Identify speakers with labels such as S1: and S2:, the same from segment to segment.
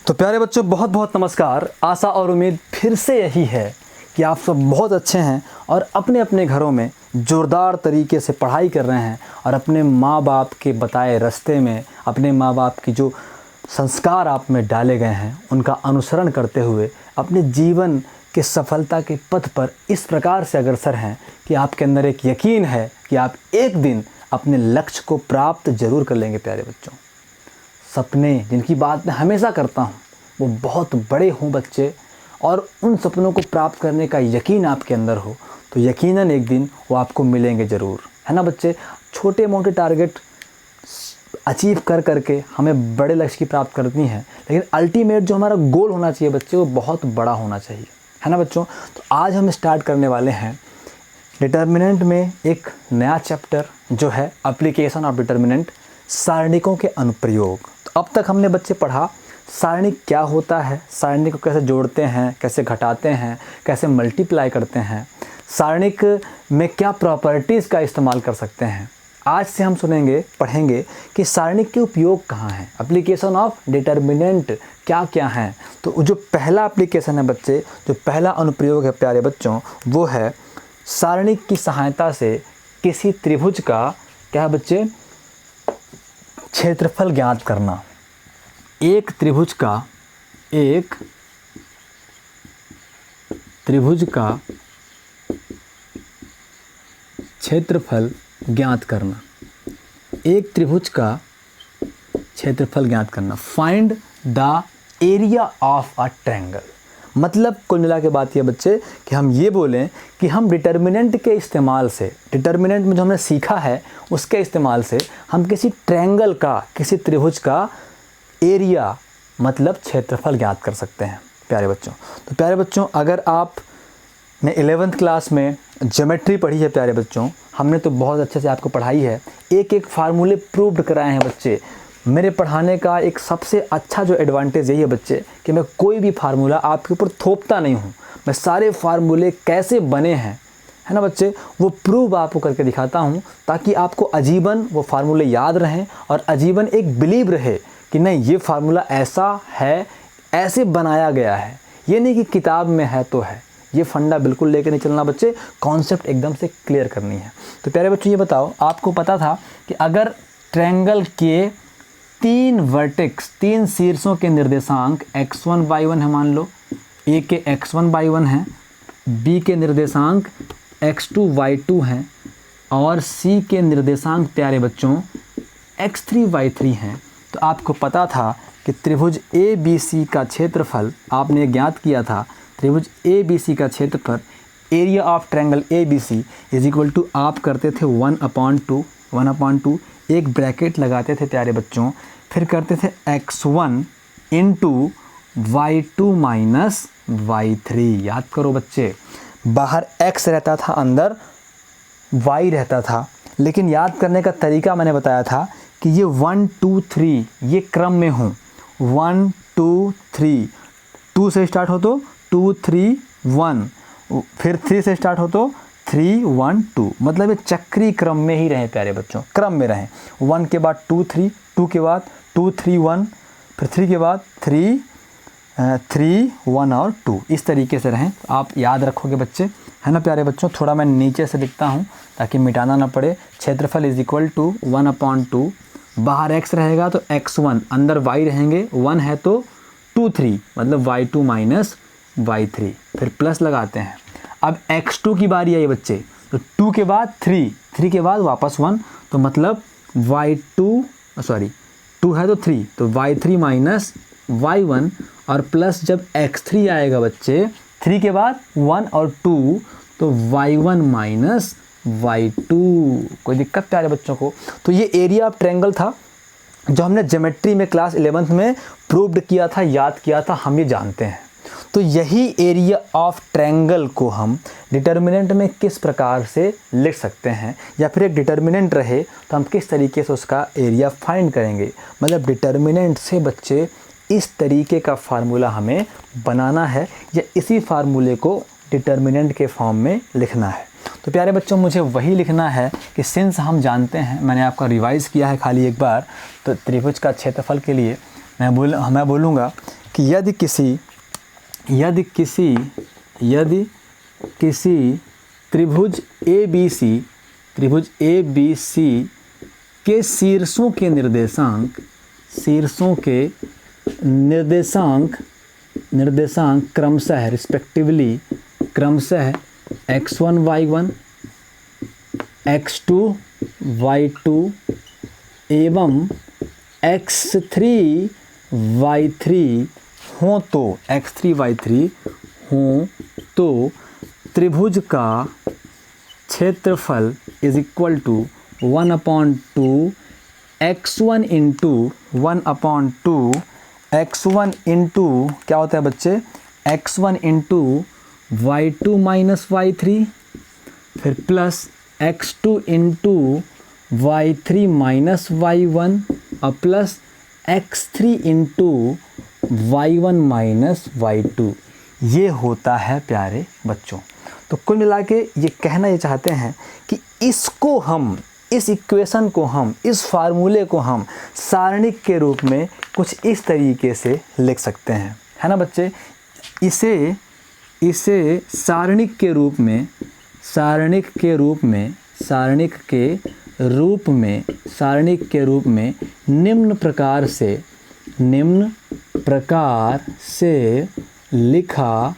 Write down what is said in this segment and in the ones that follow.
S1: तो प्यारे बच्चों बहुत बहुत नमस्कार। आशा और उम्मीद फिर से यही है कि आप सब बहुत अच्छे हैं और अपने अपने घरों में ज़ोरदार तरीके से पढ़ाई कर रहे हैं और अपने माँ बाप के बताए रास्ते में, अपने माँ बाप की जो संस्कार आप में डाले गए हैं उनका अनुसरण करते हुए अपने जीवन के सफलता के पथ पर इस प्रकार से अग्रसर हैं कि आपके अंदर एक यकीन है कि आप एक दिन अपने लक्ष्य को प्राप्त ज़रूर कर लेंगे। प्यारे बच्चों, सपने जिनकी बात मैं हमेशा करता हूँ वो बहुत बड़े हों बच्चे, और उन सपनों को प्राप्त करने का यकीन आपके अंदर हो तो यकीनन एक दिन वो आपको मिलेंगे ज़रूर, है ना बच्चे। छोटे मोटे टारगेट अचीव कर करके हमें बड़े लक्ष्य की प्राप्त करनी है, लेकिन अल्टीमेट जो हमारा गोल होना चाहिए बच्चे वो बहुत बड़ा होना चाहिए, है ना बच्चों। तो आज हम स्टार्ट करने वाले हैं डिटर्मिनेंट में एक नया चैप्टर जो है एप्लीकेशन ऑफ डिटर्मिनेंट, सारणिकों के अनुप्रयोग। तो अब तक हमने बच्चे पढ़ा सारणिक क्या होता है, सारणिक को कैसे जोड़ते हैं, कैसे घटाते हैं, कैसे मल्टीप्लाई करते हैं, सारणिक में क्या प्रॉपर्टीज़ का इस्तेमाल कर सकते हैं। आज से हम सुनेंगे, पढ़ेंगे कि सारणिक के उपयोग कहाँ हैं, एप्लीकेशन ऑफ डिटर्मिनेंट क्या क्या हैं। तो जो पहला एप्लीकेशन है बच्चे, जो पहला अनुप्रयोग है प्यारे बच्चों, वो है सारणिक की सहायता से किसी त्रिभुज का क्या है बच्चे, क्षेत्रफल ज्ञात करना। एक त्रिभुज का क्षेत्रफल ज्ञात करना, एक त्रिभुज का क्षेत्रफल ज्ञात करना। Find the area of a triangle. मतलब कुल मिला के बात ये बच्चे कि हम ये बोलें कि हम डिटर्मिनेंट के इस्तेमाल से, डिटर्मिनेंट में जो हमने सीखा है उसके इस्तेमाल से हम किसी ट्रायंगल का, किसी त्रिभुज का एरिया मतलब क्षेत्रफल ज्ञात कर सकते हैं प्यारे बच्चों। तो प्यारे बच्चों, अगर आपने 11th क्लास में ज्योमेट्री पढ़ी है प्यारे बच्चों, हमने तो बहुत अच्छे से आपको पढ़ाई है, एक एक फार्मूले प्रूव्ड कराए हैं बच्चे। मेरे पढ़ाने का एक सबसे अच्छा जो एडवांटेज यही है बच्चे कि मैं कोई भी फार्मूला आपके ऊपर थोपता नहीं हूँ, मैं सारे फार्मूले कैसे बने हैं, है ना बच्चे, वो प्रूव आपको करके दिखाता हूँ ताकि आपको आजीवन वो फार्मूले याद रहें और आजीवन एक बिलीव रहे कि नहीं ये फार्मूला ऐसा है, ऐसे बनाया गया है, ये नहीं कि किताब में है तो है। ये फंडा बिल्कुल लेके नहीं चलना बच्चे, कॉन्सेप्ट एकदम से क्लियर करनी है। तो प्यारे बच्चों ये बताओ, आपको पता था कि अगर ट्रायंगल के 3 वर्टेक्स, 3 शीर्षों के निर्देशांक x1y1 है, मान लो ए के x1y1 हैं, बी के निर्देशांक x2y2 हैं और सी के निर्देशांक प्यारे बच्चों x3y3 हैं, तो आपको पता था कि त्रिभुज ए बी सी का क्षेत्रफल आपने ज्ञात किया था। त्रिभुज ए बी सी का क्षेत्रफल, area of triangle A B C is equal to, आप करते थे 1/2, एक ब्रैकेट लगाते थे प्यारे बच्चों, फिर करते थे x1 into y2 minus y3। याद करो बच्चे, बाहर x रहता था, अंदर y रहता था, लेकिन याद करने का तरीका मैंने बताया था कि ये 1 2 3 ये क्रम में हों, 1 2 3, 2 से स्टार्ट हो तो 2 3 1, फिर 3 से स्टार्ट हो तो 3 1 2, मतलब ये चक्री क्रम में ही रहें प्यारे बच्चों, क्रम में रहें। 1 के बाद 2 3, 2 के बाद 2 3 1, फिर 3 के बाद 3 1 और 2, इस तरीके से रहें। आप याद रखोगे बच्चे, है ना प्यारे बच्चों। थोड़ा मैं नीचे से लिखता हूँ ताकि मिटाना ना पड़े। क्षेत्रफल इज इक्वल टू 1/2, बाहर x रहेगा तो x1, अंदर y रहेंगे, 1 है तो 2 3, मतलब y2 माइनस y3, फिर प्लस लगाते हैं। अब x2 की बारी आई बच्चे, तो 2 के बाद 3, 3 के बाद वापस 1, तो मतलब y2 है तो 3, तो y3 माइनस y1, और प्लस जब x3 आएगा बच्चे, 3 के बाद 1 और 2, तो y1 माइनस y2। कोई दिक्कत प्यारे बच्चों को? तो ये एरिया ऑफ ट्रायंगल था जो हमने ज्योमेट्री में क्लास 11th में प्रूव्ड किया था, याद किया था, हम ये जानते हैं। तो यही एरिया ऑफ ट्रायंगल को हम डिटर्मिनेंट में किस प्रकार से लिख सकते हैं, या फिर एक डिटर्मिनेंट रहे तो हम किस तरीके से उसका एरिया फाइंड करेंगे। मतलब डिटर्मिनेंट से बच्चे इस तरीके का फार्मूला हमें बनाना है, या इसी फार्मूले को डिटर्मिनेंट के फॉर्म में लिखना है। तो प्यारे बच्चों, मुझे वही लिखना है कि सिंस हम जानते हैं, मैंने आपका रिवाइज़ किया है खाली एक बार, तो त्रिभुज का क्षेत्रफल के लिए मैं बोलूँगा कि यदि किसी त्रिभुज ABC के शीर्षों के निर्देशांक क्रमशः x1 y1 x2 y2 एवं x3 y3 हों तो त्रिभुज का क्षेत्रफल is equal to 1/2 x1 into क्या होता है बच्चे, x1 into y2 minus y3, फिर plus x2 into y3 minus y1 और plus x3 into y1 minus y2। ये होता है प्यारे बच्चों। तो कुल मिला के ये कहना ये चाहते हैं कि इस इक्वेशन को हम, इस फार्मूले को हम सारणिक के रूप में कुछ इस तरीके से लिख सकते हैं, है ना बच्चे। इसे सारणिक के रूप में निम्न प्रकार से लिखा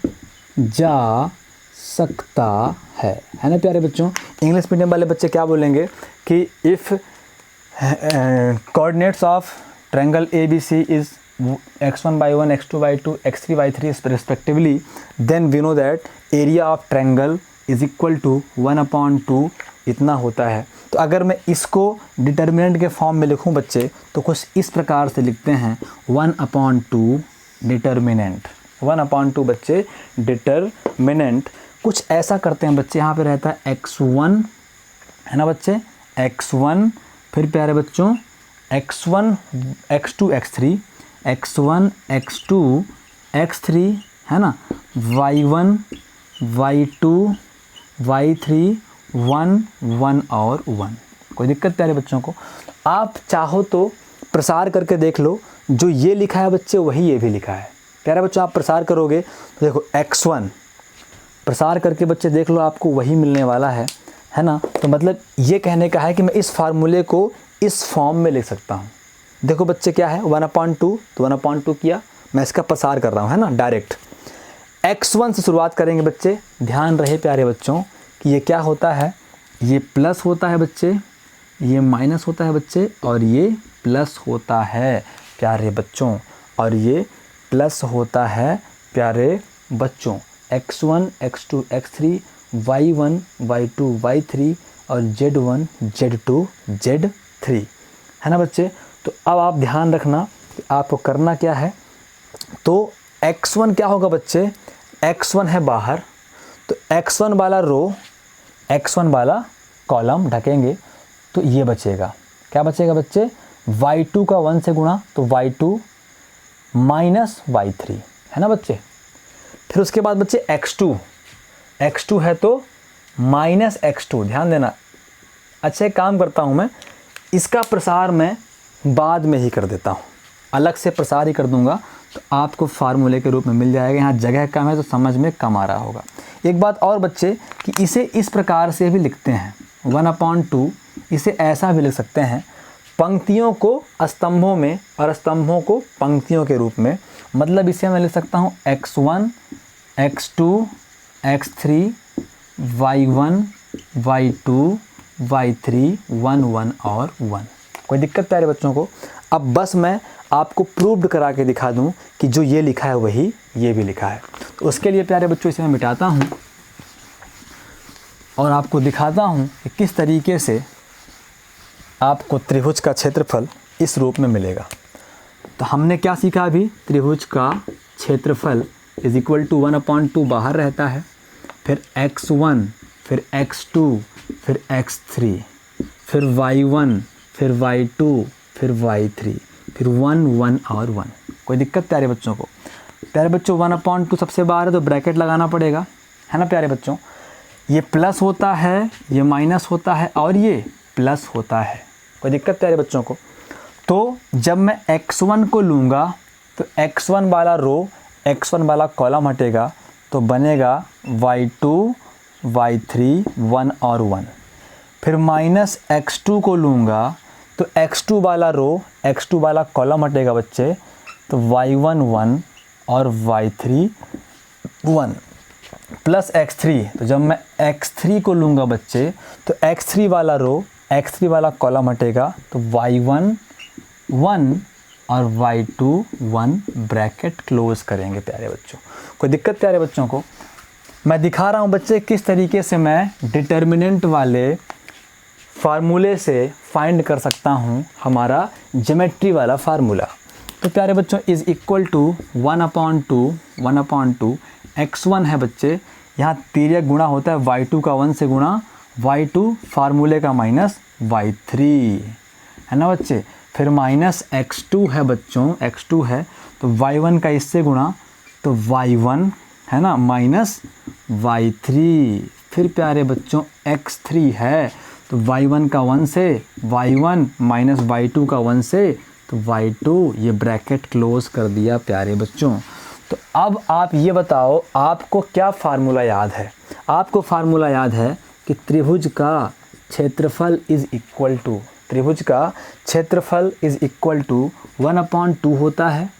S1: जा सकता है ना प्यारे बच्चों। इंग्लिश मीडियम वाले बच्चे क्या बोलेंगे कि if coordinates of triangle ABC is x1 by 1 x2 by 2 x3 by 3 respectively, then we know that area of triangle is equal to 1/2 इतना होता है। तो अगर मैं इसको डिटर्मिनेंट के फॉर्म में लिखूं बच्चे तो कुछ इस प्रकार से लिखते हैं 1/2 डिटर्मिनेंट, 1/2 बच्चे डिटर्मिनेंट। कुछ ऐसा करते हैं बच्चे, यहाँ पे रहता है x1 है ना बच्चे, x1, फिर प्यारे बच्चों x1 x2 x3, x1 x2 x3 है ना, y1 y2 y3 1 1 और 1। कोई दिक्कत प्यारे बच्चों को? आप चाहो तो प्रसार करके देख लो, जो ये लिखा है बच्चे वही ये भी लिखा है। प्यारे बच्चों आप प्रसार करोगे तो देखो x1 प्रसार करके बच्चे देख लो, आपको वही मिलने वाला है ना। तो मतलब ये कहने का है कि मैं इस फार्मूले को इस फॉर्म में लिख सकता हूँ। देखो बच्चे क्या है 1/2, तो 1/2 किया, मैं इसका प्रसार कर रहा हूँ है ना डायरेक्ट। x1 से शुरुआत करेंगे बच्चे, ध्यान रहे प्यारे बच्चों कि ये क्या होता है, ये प्लस होता है बच्चे, ये माइनस होता है बच्चे, और ये प्लस होता है प्यारे बच्चों, और ये प्लस होता है प्यारे बच्चों। x1 x2 x3 y1 y2 y3 और z1 z2 z3 है ना बच्चे। तो अब आप ध्यान रखना कि आपको करना क्या है। तो x1 क्या होगा बच्चे, x1 है बाहर, तो x1 वाला रो, x1 वाला कॉलम ढकेंगे तो ये बचेगा। क्या बचेगा बच्चे, y2 का 1 से गुणा तो y2 माइनस y3 है ना बच्चे। फिर उसके बाद बच्चे x2 है तो माइनस x2, ध्यान देना। अच्छा एक काम करता हूँ मैं, इसका प्रसार मैं बाद में ही कर देता हूँ, अलग से प्रसार ही कर दूंगा तो आपको फार्मूले के रूप में मिल जाएगा। यहाँ जगह कम है तो समझ में कम आ रहा होगा। एक बात और बच्चे कि इसे इस प्रकार से भी लिखते हैं 1/2, इसे ऐसा भी लिख सकते हैं, पंक्तियों को स्तंभों में और स्तंभों को पंक्तियों के रूप में। मतलब इसे मैं लिख सकता हूँ x1 x2 x3 y1 y2 y3 1 1 और 1। कोई दिक्कत प्यारे बच्चों को? अब बस मैं आपको प्रूव्ड करा के दिखा दूं कि जो ये लिखा है वही ये भी लिखा है। तो उसके लिए प्यारे बच्चों इसे मैं मिटाता हूं और आपको दिखाता हूं कि किस तरीके से आपको त्रिभुज का क्षेत्रफल इस रूप में मिलेगा। तो हमने क्या सीखा अभी, त्रिभुज का क्षेत्रफल इज इक्वल टू 1/2 बाहर रहता है, फिर x1, फिर x2, फिर x3, फिर y1, फिर y2, फिर y3, फिर 1 1 और 1। कोई दिक्कत प्यारे बच्चों को? प्यारे बच्चों 1/2 सबसे बाहर है तो ब्रैकेट लगाना पड़ेगा है ना प्यारे बच्चों। ये प्लस होता है, ये माइनस होता है और ये प्लस होता है। कोई दिक्कत प्यारे बच्चों को? तो जब मैं x1 को लूँगा तो x1 वाला रो, x1 वाला कॉलम हटेगा तो बनेगा y2 y3 1 और 1। फिर माइनस x2 को लूँगा तो x2 वाला रो, x2 वाला कॉलम हटेगा बच्चे, तो y1 1 और y3 1 प्लस x3। तो जब मैं x3 को लूँगा बच्चे तो x3 वाला रो, x3 वाला कॉलम हटेगा तो y1 1 और y2 1 ब्रैकेट क्लोज करेंगे प्यारे बच्चों। कोई दिक्कत प्यारे बच्चों को? मैं दिखा रहा हूँ बच्चे किस तरीके से मैं डिटर्मिनेंट वाले फार्मूले से फाइंड कर सकता हूँ हमारा ज्योमेट्री वाला फार्मूला। तो प्यारे बच्चों इज़ इक्वल टू 1/2 x1 है बच्चे, यहाँ तिर्यक गुणा होता है y2 का 1 से गुणा, y2 फार्मूले का माइनस y3 है ना बच्चे। फिर माइनस x2 है बच्चों, x2 है तो y1 का इससे गुणा तो y1 है ना माइनस y3। फिर प्यारे बच्चों x3 है तो y1 का 1 से y1 माइनस y2 का 1 से तो y2, ये ब्रैकेट क्लोज कर दिया प्यारे बच्चों। तो अब आप ये बताओ आपको क्या फार्मूला याद है? आपको फार्मूला याद है कि त्रिभुज का क्षेत्रफल इज़ इक्वल टू, त्रिभुज का क्षेत्रफल इज़ इक्वल टू 1/2 होता है।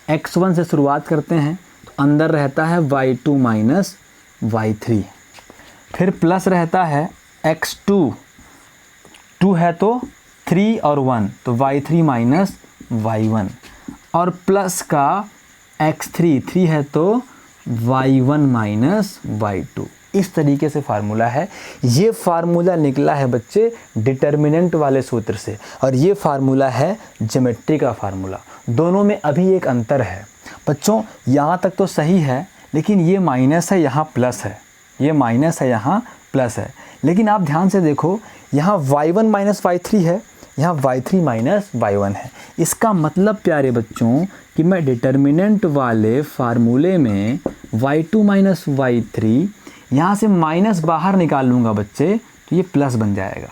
S1: x1 से शुरुआत करते हैं तो अंदर रहता है y2 माइनस y3, फिर प्लस रहता है x2, 2 है तो 3 और 1 तो y3 माइनस y1, और प्लस का x3, 3 है तो y1 माइनस y2। इस तरीके से फार्मूला है। ये फार्मूला निकला है बच्चे डिटर्मिनेंट वाले सूत्र से, और ये फार्मूला है ज्योमेट्री का फार्मूला। दोनों में अभी एक अंतर है बच्चों, यहाँ तक तो सही है लेकिन ये माइनस है, यहाँ प्लस है, ये माइनस है, यहाँ प्लस है। लेकिन आप ध्यान से देखो यहाँ y1 माइनस y3 है, यहाँ y3 माइनस y1 है। इसका मतलब प्यारे बच्चों कि मैं डिटर्मिनेंट वाले फार्मूले में y2 माइनस y3 यहाँ से माइनस बाहर निकाल लूँगा बच्चे तो ये प्लस बन जाएगा,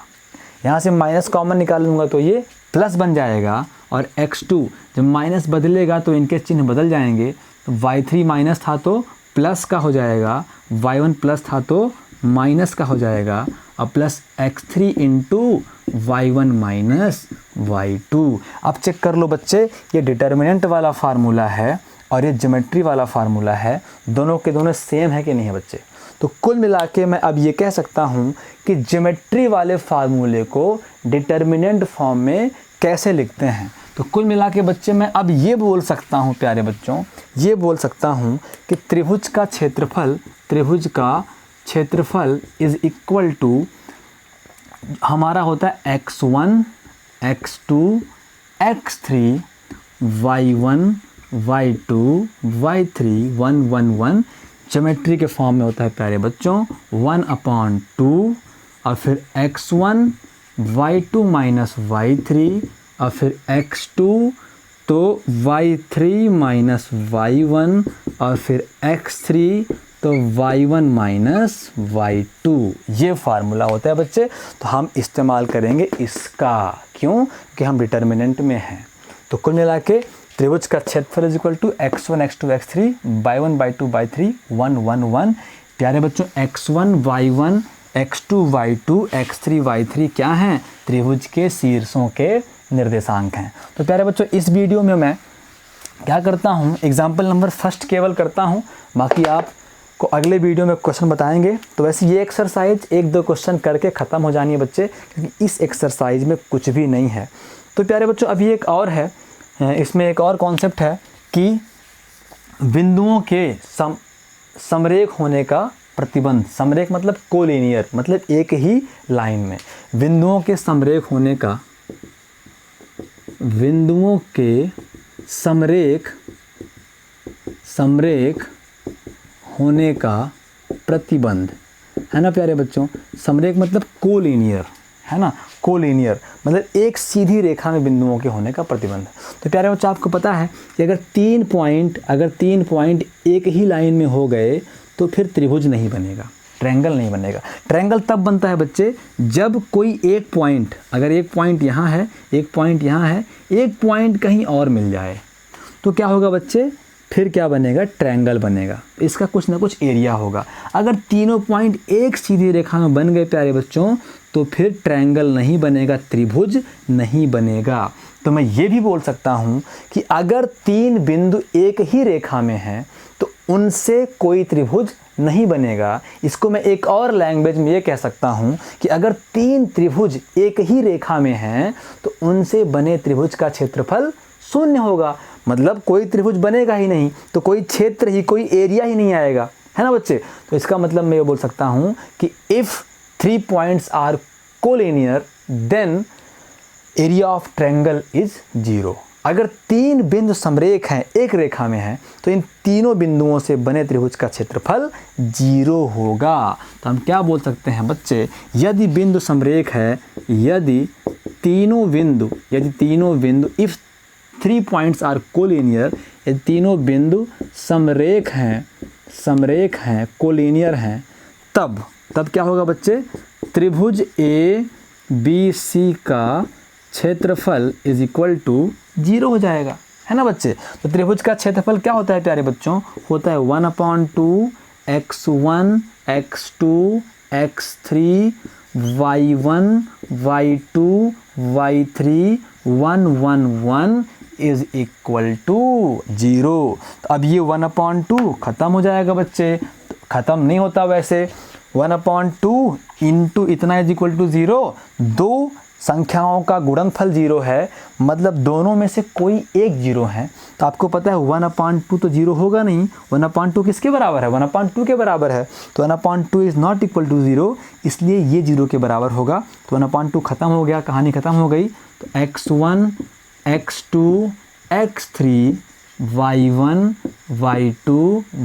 S1: यहाँ से माइनस कॉमन निकाल लूँगा तो ये प्लस बन जाएगा, और x2 जब माइनस बदलेगा तो इनके चिन्ह बदल जाएंगे, तो y3 माइनस था तो प्लस का हो जाएगा, y1 प्लस था तो माइनस का हो जाएगा, और plus x3 into y1 minus y2। अब चेक कर लो बच्चे, ये डिटर्मिनेंट वाला फार्मूला है और ये ज्योमेट्री वाला फार्मूला है, दोनों के दोनों सेम है कि नहीं है बच्चे? तो कुल मिला के मैं अब ये कह सकता हूँ कि ज्योमेट्री वाले फार्मूले को डिटर्मिनेंट फॉर्म में कैसे लिखते हैं। तो कुल मिला के बच्चे मैं अब ये बोल सकता हूँ प्यारे बच्चों, ये बोल सकता हूँ कि त्रिभुज का क्षेत्रफल इज़ इक्वल टू हमारा होता है x1 x2 x3 y1 y2 y3 1 1 1 geometry के फॉर्म में होता है प्यारे बच्चों 1/2, और फिर x1 y2 माइनस y3, और फिर x2 तो y3 माइनस y1, और फिर x3 तो y1 माइनस y2। ये फार्मूला होता है बच्चे। तो हम इस्तेमाल करेंगे इसका, क्यों कि हम डिटर्मिनेंट में हैं। तो कुल मिला के त्रिभुज का क्षेत्रफल is equal to x1 x2 x3 y1 y2 y3 1 1 1। प्यारे बच्चों x1 y1 x2 y2 x3 y3 क्या हैं? त्रिभुज के शीर्षों के निर्देशांक हैं। तो प्यारे बच्चों इस वीडियो में मैं क्या करता हूँ, एग्जाम्पल नंबर फर्स्ट केवल करता हूँ, बाकी आप को अगले वीडियो में क्वेश्चन बताएंगे। तो वैसे ये एक्सरसाइज 1-2 क्वेश्चन करके ख़त्म हो जानी है बच्चे, क्योंकि इस एक्सरसाइज में कुछ भी नहीं है। तो प्यारे बच्चों अभी एक और है, इसमें एक और कॉन्सेप्ट है कि बिंदुओं के समरेख होने का प्रतिबंध। समरेख मतलब कोलिनियर, मतलब एक ही लाइन में। बिंदुओं के समरेख होने का, बिंदुओं के समरेख होने का प्रतिबंध है ना प्यारे बच्चों। समरेख मतलब कोलिनियर है ना, कोलिनियर मतलब एक सीधी रेखा में बिंदुओं के होने का प्रतिबंध। तो प्यारे बच्चों आपको पता है कि अगर तीन पॉइंट एक ही लाइन में हो गए तो फिर त्रिभुज नहीं बनेगा, ट्रायंगल नहीं बनेगा। ट्रायंगल तब बनता है बच्चे जब कोई एक पॉइंट, अगर एक पॉइंट यहाँ है, एक पॉइंट यहाँ है, एक पॉइंट कहीं और मिल जाए, तो क्या होगा बच्चे, फिर क्या बनेगा, ट्रायंगल बनेगा। इसका कुछ ना कुछ एरिया होगा। अगर तीनों पॉइंट एक सीधी रेखा में बन गए प्यारे बच्चों, तो फिर ट्रायंगल नहीं बनेगा, त्रिभुज नहीं बनेगा। तो मैं ये भी बोल सकता हूँ कि अगर तीन बिंदु एक ही रेखा में हैं तो उनसे कोई त्रिभुज नहीं बनेगा। इसको मैं एक और लैंग्वेज में ये कह सकता हूँ कि अगर तीन त्रिभुज एक ही रेखा में हैं तो उनसे बने त्रिभुज का क्षेत्रफल शून्य होगा। मतलब कोई त्रिभुज बनेगा ही नहीं, तो कोई क्षेत्र ही, कोई एरिया ही नहीं आएगा, है ना बच्चे। तो इसका मतलब मैं ये बोल सकता हूँ कि if 3 points are collinear then area of triangle is 0। अगर तीन बिंदु समरेख हैं, एक रेखा में हैं, तो इन तीनों बिंदुओं से बने त्रिभुज का क्षेत्रफल 0 होगा। तो हम क्या बोल सकते हैं बच्चे, यदि बिंदु समरेख है, यदि तीनों बिंदु इफ 3 पॉइंट्स आर कोलिनियर, यदि तीनों बिंदु समरेख हैं, कोलिनियर हैं, तब क्या होगा बच्चे, त्रिभुज ए बी सी का क्षेत्रफल इज इक्वल टू 0 हो जाएगा, है ना बच्चे। तो त्रिभुज का क्षेत्रफल क्या होता है प्यारे बच्चों, होता है 1/2 x1 x2 x3 y1 y2 y3 1 1 1 is equal to 0। तो अब ये 1/2 खत्म हो जाएगा बच्चे, खत्म नहीं होता वैसे। 1/2 इंटू इतना इज इक्वल टू 0, दो संख्याओं का गुणनफल 0 है, मतलब दोनों में से कोई एक 0 है। तो आपको पता है 1/2 तो 0 होगा नहीं, 1/2 किसके बराबर है, 1/2 के बराबर है। तो 1/2 इज़ नॉट इक्वल टू 0, इसलिए ये 0 के बराबर होगा। तो 1/2 खत्म हो गया, कहानी खत्म हो गई। तो x1 x2 x3 y1 y2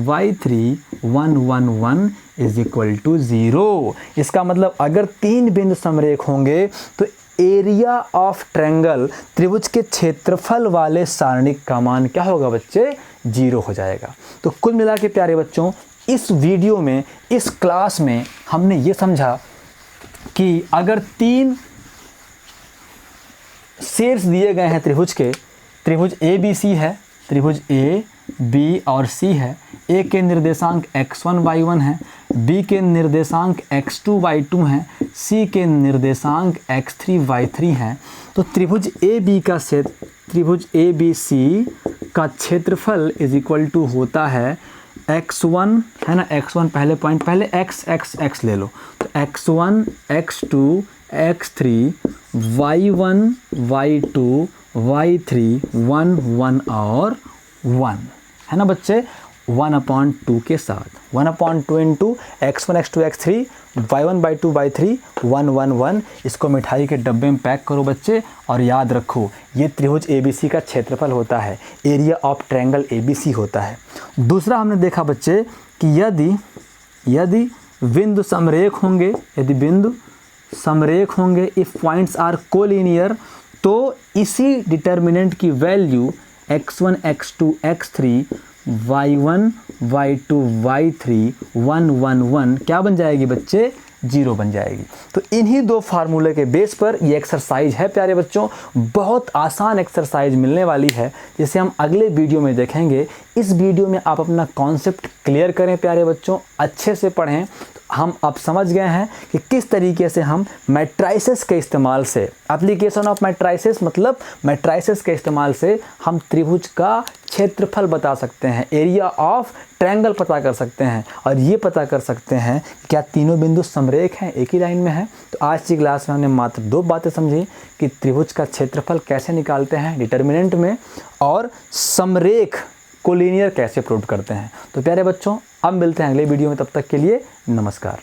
S1: y3 1 1 1 is equal to 0। इसका मतलब अगर तीन बिंदु समरेख होंगे तो एरिया ऑफ ट्रायंगल, त्रिभुज के क्षेत्रफल वाले सारणिक का मान क्या होगा बच्चे, 0 हो जाएगा। तो कुल मिला के प्यारे बच्चों, इस वीडियो में, इस क्लास में हमने ये समझा कि अगर तीन शेड्स दिए गए हैं त्रिभुज के, त्रिभुज ए बी सी है, त्रिभुज ए बी और सी है, ए के निर्देशांक x1 y1 है, बी के निर्देशांक x2 y2 हैं, सी के निर्देशांक x3 y3 हैं। तो त्रिभुज ए बी सी का क्षेत्रफल इज इक्वल टू होता है x1, है ना, x1 पहले पॉइंट, पहले x ले लो, तो x1 x2 x3 y1 y2 y3 1 1 और 1, है ना बच्चे, 1/2 के साथ 1/2 into x1 x2 x3 y1 y2 y3 1 1 1। इसको मिठाई के डब्बे में पैक करो बच्चे, और याद रखो ये त्रिभुज ABC का क्षेत्रफल होता है, एरिया ऑफ ट्रायंगल ABC होता है। दूसरा हमने देखा बच्चे कि यदि बिंदु समरेख होंगे, इफ पॉइंट्स आर कोलिनियर, तो इसी डिटर्मिनेंट की value x1 x2 x3 y1 y2 y3 1 1 1 क्या बन जाएगी बच्चे, 0 बन जाएगी। तो इन्हीं दो फार्मूले के बेस पर ये एक्सरसाइज है प्यारे बच्चों। बहुत आसान एक्सरसाइज मिलने वाली है, जिसे हम अगले वीडियो में देखेंगे। इस वीडियो में आप अपना कॉन्सेप्ट क्लियर करें प्यारे बच्चों, अच्छे से पढ़ें। हम अब समझ गए हैं कि किस तरीके से हम मैट्राइसेस के इस्तेमाल से, एप्लीकेशन ऑफ मैट्राइसेस मतलब मैट्राइसेस के इस्तेमाल से हम त्रिभुज का क्षेत्रफल बता सकते हैं, एरिया ऑफ ट्रायंगल पता कर सकते हैं, और ये पता कर सकते हैं क्या तीनों बिंदु समरेख हैं, एक ही लाइन में हैं। तो आज की क्लास में हमने मात्र 2 बातें समझी कि त्रिभुज का क्षेत्रफल कैसे निकालते हैं डिटर्मिनेंट में, और समरेख कोलिनियर कैसे प्रूव करते हैं। तो प्यारे बच्चों, अब मिलते हैं अगले वीडियो में, तब तक के लिए नमस्कार।